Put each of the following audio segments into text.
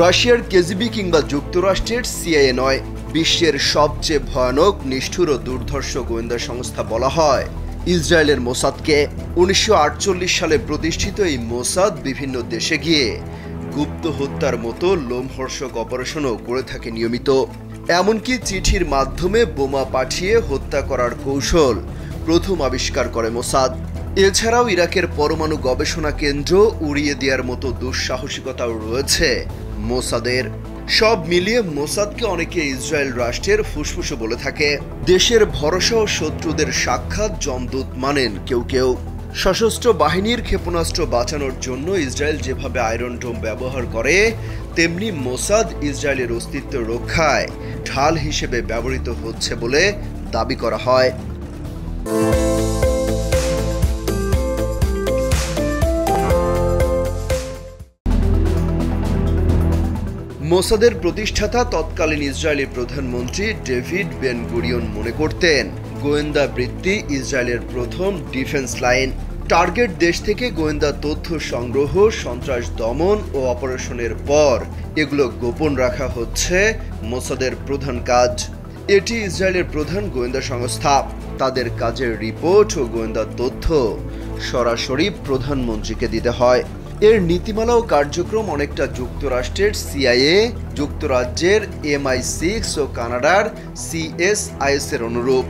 রাশিয়ার কেজিবি কিংবা যুক্তরাষ্ট্রের সিআইএ নয়, বিশ্বের সবচেয়ে ভয়ানক, নিষ্ঠুর ও দুর্ধর্ষ গোয়েন্দা সংস্থা বলা হয় ইসরায়েলের মোসাদকে। 1948 সালে প্রতিষ্ঠিত এই মোসাদ বিভিন্ন দেশে গিয়ে গুপ্ত হত্যার মতো লোমহর্ষক অপারেশনও করে থাকে নিয়মিত। এমনকি চিঠির মাধ্যমে বোমা পাঠিয়ে হত্যা করার কৌশল প্রথম আবিষ্কার করে মোসাদ। এছাড়াও ইরাকের পরমাণু গবেষণা কেন্দ্র উড়িয়ে দেওয়ার মতো দুঃসাহসিকতাও রয়েছে মোসাদের। সব মিলিয়ে মোসাদকে অনেকে ইসরায়েল রাষ্ট্রের ফুসফুসও বলে থাকে। দেশের ভরসা ও শত্রুদের সাক্ষাৎ যমদূত মানেন কেউ কেউ। সশস্ত্র বাহিনীর ক্ষেপণাস্ত্র বাঁচানোর জন্য ইসরায়েল যেভাবে আয়রন ডোম ব্যবহার করে, তেমনি মোসাদ ইসরায়েলের অস্তিত্ব রক্ষায় ঢাল হিসেবে ব্যবহৃত হচ্ছে বলে দাবি করা হয়। মোসাদের প্রতিষ্ঠাতা তৎকালীন ইসরায়েলি প্রধানমন্ত্রী ডেভিড বেন গুরিয়ন মনে করতেন, গোয়েন্দা বৃত্তি ইসরায়েলের প্রথম ডিফেন্স লাইন। টার্গেট দেশ থেকে গোয়েন্দা তথ্য সংগ্রহ, সন্ত্রাস দমন ও অপারেশনের পর এগুলো গোপন রাখা হচ্ছে মোসাদের প্রধান কাজ। এটি ইসরায়েলের প্রধান গোয়েন্দা সংস্থা। তাদের কাজের রিপোর্ট ও গোয়েন্দা তথ্য সরাসরি প্রধানমন্ত্রীকে দিতে হয়। এর নীতিমালা ও কার্যক্রম অনেকটা যুক্তরাষ্ট্রের সিআইএ, যুক্তরাজ্যের MI6 ও কানাডার CSIS এর অনুরূপ।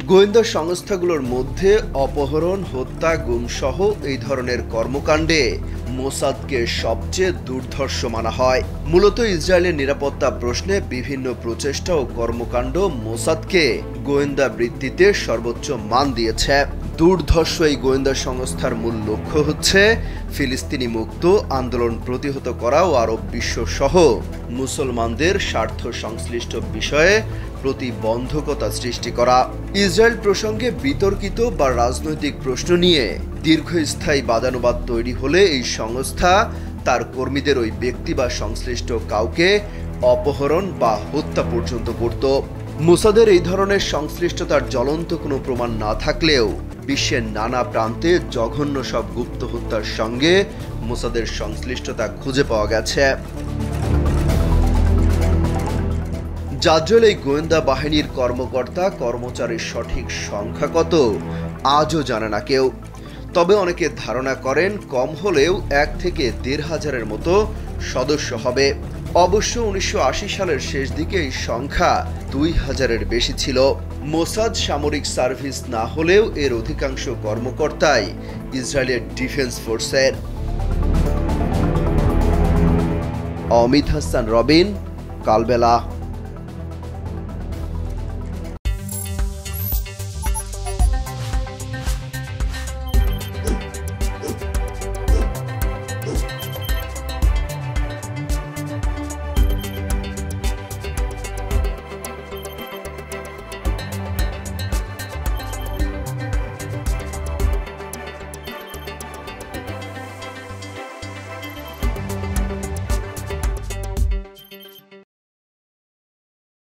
গোয়েন্দা সংস্থাগুলোর মধ্যে অপহরণ, হত্যা, গুমসহ এই ধরনের কর্মকাণ্ডে মোসাদকে সবচেয়ে দুর্ধর্ষ মানা হয়। মূলত ইসরায়েলের নিরাপত্তা প্রশ্নে বিভিন্ন প্রচেষ্টা ও কর্মকাণ্ড মোসাদকে গোয়েন্দা বৃত্তিতে সর্বোচ্চ মান দিয়েছে। দুর্ধর্ষ এই গোয়েন্দা সংস্থার মূল লক্ষ্য হচ্ছে ফিলিস্তিনি মুক্ত আন্দোলন প্রতিহত করা ও আরব বিশ্ব সহ মুসলমানদের স্বার্থ সংশ্লিষ্ট বিষয়ে প্রতিবন্ধকতা সৃষ্টি করা। ইসরায়েল প্রসঙ্গে বিতর্কিত বা রাজনৈতিক প্রশ্ন নিয়ে দীর্ঘস্থায়ী বাদানুবাদ তৈরি হলে এই সংস্থা তার কর্মীদের ওই ব্যক্তি বা সংশ্লিষ্ট কাউকে অপহরণ বা হত্যা পর্যন্ত করত। মোসাদের এই ধরনের সংশ্লিষ্টতার জ্বলন্ত কোনো প্রমাণ না থাকলেও বিশ্বের নানা প্রান্তে জঘন্য সব গুপ্ত হত্যার সঙ্গে মোসাদের সংশ্লিষ্টতা খুঁজে পাওয়া গেছে। জাজ্জল এই গোয়েন্দা বাহিনীর কর্মকর্তা কর্মচারীর সঠিক সংখ্যা কত আজও জানে না কেউ। তবে অনেকে ধারণা করেন কম হলেও 1 থেকে 1,500-এর মতো সদস্য হবে। অবশ্য 1980 সালের শেষ দিকে এই সংখ্যা 2,000-এর বেশি ছিল। মোসাদ সামরিক সার্ভিস না হলেও এর অধিকাংশ কর্মকর্তাই ইসরায়েলের ডিফেন্স ফোর্সের। অমিত হাসান রবিন, কালবেলা।